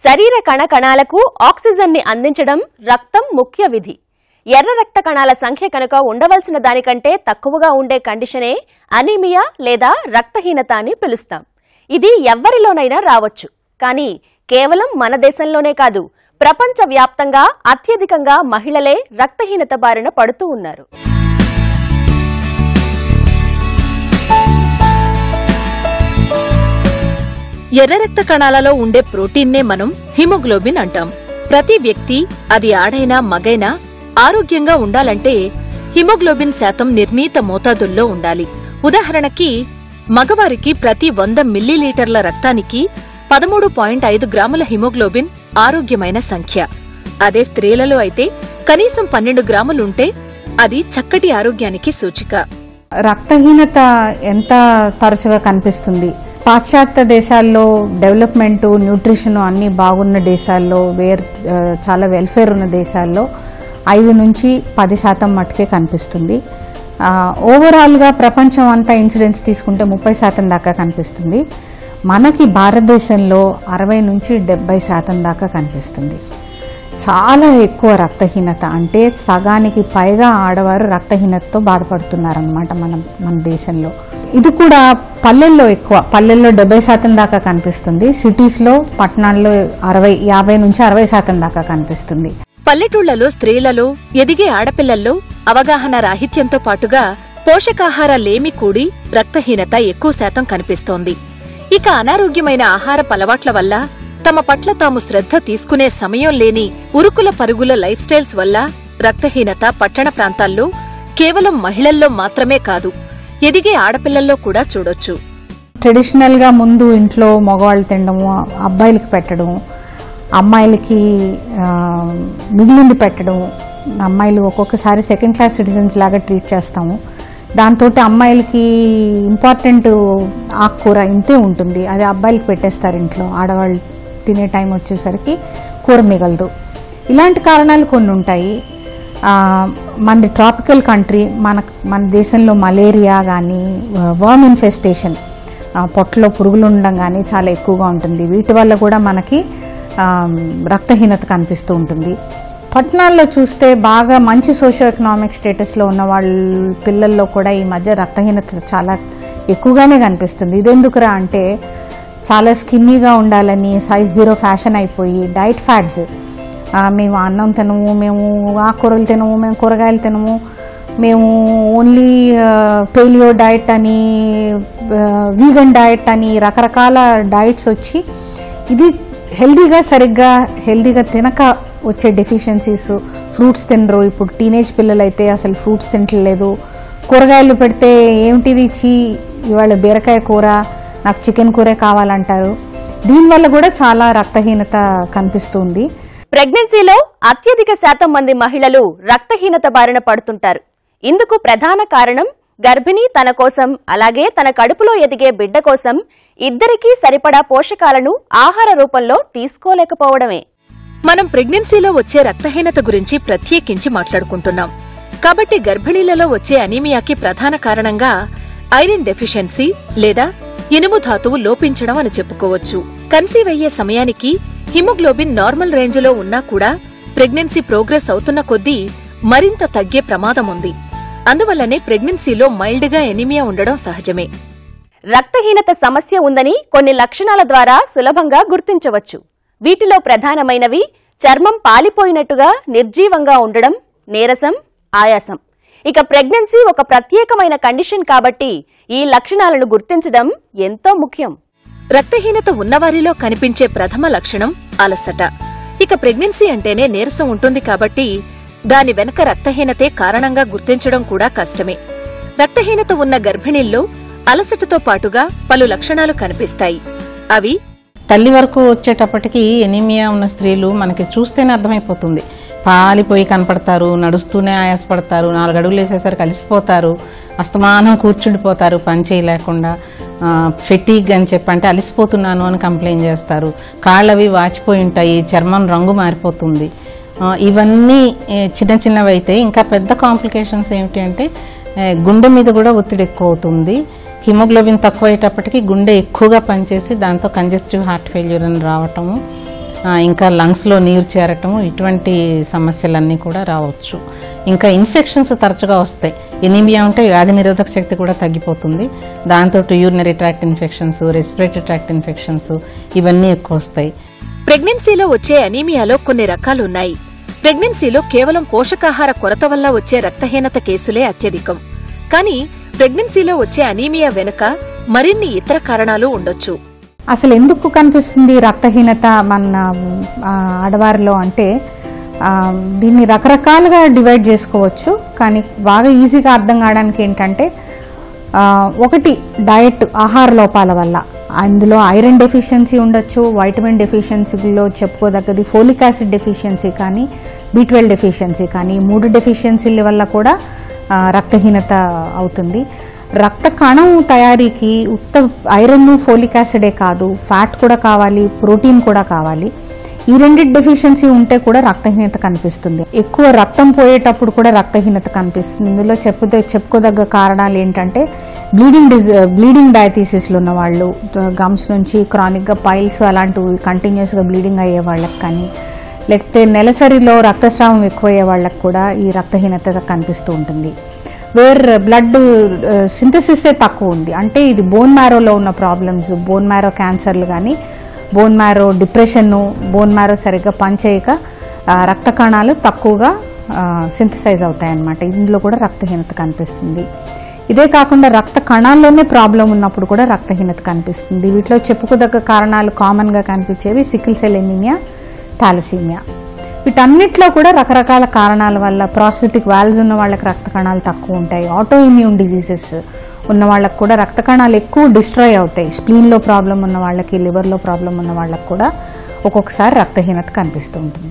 శరీర కణకణాలకు ఆక్సిజన్ ని అందించడం రక్తం ముఖ్య విధి. ఎర్ర రక్త కణాల సంఖ్య కనుక ఉండవలసిన దానికంటే తక్కువగా ఉండే కండిషనే అనీమియా లేదా రక్తహీనత అని పిలుస్తాం. ఇది ఎవ్వరిలోనైనా రావచ్చు. కానీ కేవలం మన దేశంలోనే కాదు, ప్రపంచవ్యాప్తంగా అత్యధికంగా మహిళలే రక్తహీనత బారిన పడుతూ ఉన్నారు. ఎర్ర రక్త కణాలలో ఉండే ప్రోటీన్నే మనం హిమోగ్లోబిన్ అంటాం. ప్రతి వ్యక్తి, అది ఆడైనా మగైనా, ఆరోగ్యంగా ఉండాలంటే హిమోగ్లోబిన్ శాతం నిర్ణీత మోతాదుల్లో ఉండాలి. ఉదాహరణకి మగవారికి ప్రతి 100 మిల్లీలీటర్ల రక్తానికి 13.5 గ్రాముల హిమోగ్లోబిన్ ఆరోగ్యమైన సంఖ్య. అదే స్త్రీలలో అయితే కనీసం 12 గ్రాములుంటే అది చక్కటి ఆరోగ్యానికి సూచిక. రక్తహీనత ఎంత తరచుగా కనిపిస్తుంది? పాశ్చాత్య దేశాల్లో డెవలప్మెంట్, న్యూట్రిషన్ అన్ని బాగున్న దేశాల్లో, చాలా వెల్ఫేర్ ఉన్న దేశాల్లో 5 నుంచి 10% మట్టుకే కనిపిస్తుంది. ఓవరాల్గా ప్రపంచం అంతా ఇన్సిడెన్స్ తీసుకుంటే 30% దాకా కనిపిస్తుంది. మనకి భారతదేశంలో 60 నుంచి 70% దాకా కనిపిస్తుంది. చాలా ఎక్కువ రక్తహీనత, అంటే సగానికి పైగా ఆడవారు రక్తహీనతతో బాధపడుతున్నారన్నమాట మన దేశంలో. ఇది కూడా పల్లెల్లో ఎక్కువ, పల్లెల్లో 70% దాకా కనిపిస్తుంది. సిటీస్లో, పట్టణాల్లో 50 నుంచి 60% దాకా కనిపిస్తుంది. పల్లెటూళ్లలో స్త్రీలలో, ఎదిగే ఆడపిల్లల్లో అవగాహన రాహిత్యంతో పాటుగా పోషకాహార లేమి కూడి రక్తహీనత ఎక్కువ శాతం కనిపిస్తోంది. ఇక అనారోగ్యమైన ఆహారపు అలవాట్ల వల్ల, తమ పట్ల తాము శ్రద్ధ తీసుకునే సమయం లేని ఉరుకుల పరుగుల లైఫ్ స్టైల్స్ వల్ల రక్తహీనత పట్టణ ప్రాంతాల్లో కేవలం మహిళల్లో మాత్రమే కాదు, ఎదిగే ఆడపిల్లల్లో కూడా చూడొచ్చు. ట్రెడిషనల్ గా ముందు ఇంట్లో మగవాళ్ళు తినడము, అబ్బాయిలకి పెట్టడం, అమ్మాయిలకి మిగిలింది పెట్టడం, అమ్మాయిలు ఒక్కొక్కసారి సెకండ్ క్లాస్ సిటిజన్స్ లాగా ట్రీట్ చేస్తాము. దాంతో అమ్మాయిలకి ఇంపార్టెంట్ ఆకుకూర ఇంతే ఉంటుంది, అది అబ్బాయిలకి పెట్టేస్తారు ఇంట్లో. ఆడవాళ్ళు తినే టైం వచ్చేసరికి కూర మిగలదు. ఇలాంటి కారణాలు కొన్ని ఉంటాయి. మన ట్రాపికల్ కంట్రీ, మన దేశంలో మలేరియా కానీ, వర్మ్ ఇన్ఫెస్టేషన్, పొట్టలో పురుగులు ఉండడం కానీ చాలా ఎక్కువగా ఉంటుంది. వీటి వల్ల కూడా మనకి రక్తహీనత కనిపిస్తూ ఉంటుంది. పట్టణాల్లో చూస్తే బాగా మంచి సోషియో ఎకనామిక్ స్టేటస్లో ఉన్న వాళ్ళ పిల్లల్లో కూడా ఈ మధ్య రక్తహీనత చాలా ఎక్కువగానే కనిపిస్తుంది. ఇదెందుకురా అంటే, చాలా స్కిన్నీగా ఉండాలని సైజ్ 0 ఫ్యాషన్ అయిపోయి డైట్ ఫ్యాట్స్, మేము అన్నం తినము, మేము ఆకుకూరలు తినము, మేము కూరగాయలు తినము, మేము ఓన్లీ పేలియో డైట్ అని, వీగన్ డైట్ అని రకరకాల డైట్స్ వచ్చి, ఇది హెల్దీగా తినక వచ్చే డెఫిషియన్సీస్. ఫ్రూట్స్ తినరు. ఇప్పుడు టీనేజ్ పిల్లలు అయితే అసలు ఫ్రూట్స్ తినట్లేదు. కూరగాయలు పెడితే ఏమిటిది ఇవాళ బీరకాయ కూర, నాకు చికెన్ కూరే కావాలంటారు. దీనివల్ల కూడా చాలా రక్తహీనత కనిపిస్తుంది. ప్రెగ్నెన్సీలో అత్యధిక శాతం మంది మహిళలు రక్తహీనత బారిన పడుతుంటారు. ఇందుకు ప్రధాన కారణం గర్భిణి తన కోసం, అలాగే తన కడుపులో ఎదిగే బిడ్డ కోసం ఇద్దరికీ సరిపడా పోషకాలను ఆహార రూపంలో తీసుకోలేకపోవడమే. మనం ప్రెగ్నెన్సీలో వచ్చే రక్తహీనత గురించి ప్రత్యేకించి మాట్లాడుకుంటున్నాం. కాబట్టి గర్భిణీలలో వచ్చే అనీమియాకి ప్రధాన కారణంగా ఐరన్ డెఫిషియన్సీ లేదా ఇనుము ధాతువు లోపించడం అని చెప్పుకోవచ్చు. కన్సీవ్ అయ్యే సమయానికి హిమోగ్లోబిన్ నార్మల్ రేంజ్లో ఉన్నా కూడా ప్రెగ్నెన్సీ ప్రోగ్రెస్ అవుతున్న కొద్దీ మరింత తగ్గే ప్రమాదం ఉంది. అందువల్లనే ప్రెగ్నెన్సీలో మైల్డ్గా ఎనీమియా ఉండడం సహజమే. రక్తహీనత సమస్య ఉందని కొన్ని లక్షణాల ద్వారా సులభంగా గుర్తించవచ్చు. వీటిలో ప్రధానమైనవి చర్మం పాలిపోయినట్టుగా నిర్జీవంగా ఉండడం, నీరసం, ఆయాసం. ఇక ప్రెగ్నెన్సీ ఒక ప్రత్యేకమైన కండిషన్ కాబట్టి ఈ లక్షణాలను గుర్తించడం ఎంతో ముఖ్యం. రక్తహీనత ఉన్నవారిలో కనిపించే ప్రథమ లక్షణం అలసట. ఇక ప్రెగ్నెన్సీ అంటేనే నీరసం ఉంటుంది కాబట్టి దాని వెనక రక్తహీనతే కారణంగా గుర్తించడం కూడా కష్టమే. రక్తహీనత ఉన్న గర్భిణీల్లో అలసటతో పాటుగా పలు లక్షణాలు కనిపిస్తాయి. అవి: తల్లి వరకు వచ్చేటప్పటికి ఎనీమియా ఉన్న స్త్రీలు మనకి చూస్తేనే అర్థమైపోతుంది. పాలిపోయి కనపడతారు, నడుస్తూనే ఆయాసపడతారు, 4 అడుగులు వేసేసరికి అలసిపోతారు, అస్తమానం కూర్చుండిపోతారు పని చేయలేకుండా, ఫెటీగ్ అని చెప్పంటే అలసిపోతున్నాను అని కంప్లైంట్ చేస్తారు, కాళ్ళవి వాచిపోయి ఉంటాయి, చర్మం రంగు మారిపోతుంది. ఇవన్నీ చిన్నవి అయితే ఇంకా పెద్ద కాంప్లికేషన్స్ ఏమిటి అంటే గుండె మీద కూడా ఒత్తిడి ఎక్కువ అవుతుంది. హిమోగ్లోబిన్ తక్కువ అయ్యేటప్పటికి గుండె ఎక్కువగా పనిచేసి దాంతో కంజెస్టివ్ హార్ట్ ఫెయిల్యూర్ అని రావటము, ఇంకా లంగ్స్లో నీరు చేరటము, ఇటువంటి సమస్యలన్నీ కూడా రావచ్చు. ఇంకా ఇన్ఫెక్షన్స్ తరచుగా వస్తాయి. ఎనీమియా ఉంటే వ్యాధి నిరోధక శక్తి కూడా తగ్గిపోతుంది. దాంతో urinary tract infections, respiratory tract infections ఇవన్నీ ఎక్కువ వస్తాయి. ప్రెగ్నెన్సీలో వచ్చే అనీమియాలో కొన్ని రకాలున్నాయి. ప్రెగ్నెన్సీలో కేవలం పోషకాహార కొరత వల్ల వచ్చే రక్తహీనత కేసులే అత్యధికం. కానీ ప్రెగ్నెన్సీలో వచ్చే అనీమియా వెనుక మరిన్ని ఇతర కారణాలు ఉండొచ్చు. అసలు ఎందుకు కనిపిస్తుంది రక్తహీనత మన ఆడవారిలో అంటే దీన్ని రకరకాలుగా డివైడ్ చేసుకోవచ్చు. కానీ బాగా ఈజీగా అర్థం కావడానికి ఏంటంటే ఒకటి డయట్, ఆహార లోపాల వల్ల. అందులో ఐరన్ డెఫిషియన్సీ ఉండొచ్చు, వైటమిన్ డెఫిషియన్సీలో చెప్పుకోదగ్గది ఫోలిక్ యాసిడ్ డెఫిషియన్సీ కానీ, B12 డెఫిషియన్సీ కానీ, 3 డెఫిషియన్సీల వల్ల కూడా రక్తహీనత అవుతుంది. రక్త కణం తయారీకి ఉత్త ఐరన్, ఫోలిక్ యాసిడే కాదు, ఫ్యాట్ కూడా కావాలి, ప్రోటీన్ కూడా కావాలి. ఈ రెండింటి డెఫిషియన్సీ ఉంటే కూడా రక్తహీనత కనిపిస్తుంది. ఎక్కువ రక్తం పోయేటప్పుడు కూడా రక్తహీనత కనిపిస్తుంది. ఇందులో చెప్పుకోదగ్గ కారణాలు ఏంటంటే బ్లీడింగ్ డయాథీసిస్లు ఉన్న వాళ్ళు, గమ్స్ నుంచి క్రానిక్గా పైల్స్ అలాంటివి కంటిన్యూస్గా బ్లీడింగ్ అయ్యే వాళ్ళకి కానీ, లేకపోతే నెలసరిలో రక్తస్రావం ఎక్కువయ్యే వాళ్ళకి కూడా ఈ రక్తహీనత కనిపిస్తూ ఉంటుంది. బ్లడ్ సింథసిసే తక్కువ ఉంది అంటే ఇది బోన్ మ్యారోలో ఉన్న ప్రాబ్లమ్స్, బోన్ మ్యారో క్యాన్సర్లు కానీ, bone marrow depression, bone marrow సరిగ్గా పనిచేయక రక్త కణాలు తక్కువగా సింథసైజ్ అవుతాయి అన్నమాట. ఇందులో కూడా రక్తహీనత కనిపిస్తుంది. ఇదే కాకుండా రక్త కణాల్లోనే ప్రాబ్లం ఉన్నప్పుడు కూడా రక్తహీనత కనిపిస్తుంది. వీటిలో చెప్పుకోదగ్గ కారణాలు కామన్గా కనిపించేవి సికిల్ సెల్ ఎనీమియా, థాలసీమియా. వీటన్నిటిలో కూడా రకరకాల కారణాల వల్ల ప్రాస్థెటిక్ వాల్వ్స్ ఉన్న వాళ్ళకి రక్త కణాలు తక్కువ ఉంటాయి. ఆటో ఇమ్యూన్ డిజీజెస్ ఉన్న వాళ్ళకి కూడా రక్త కణాలు ఎక్కువ డిస్ట్రాయ్ అవుతాయి. స్ప్లీన్లో ప్రాబ్లం ఉన్న వాళ్ళకి, లివర్లో ప్రాబ్లం ఉన్న వాళ్ళకి కూడా ఒక్కొక్కసారి రక్తహీనత కనిపిస్తూ ఉంటుంది.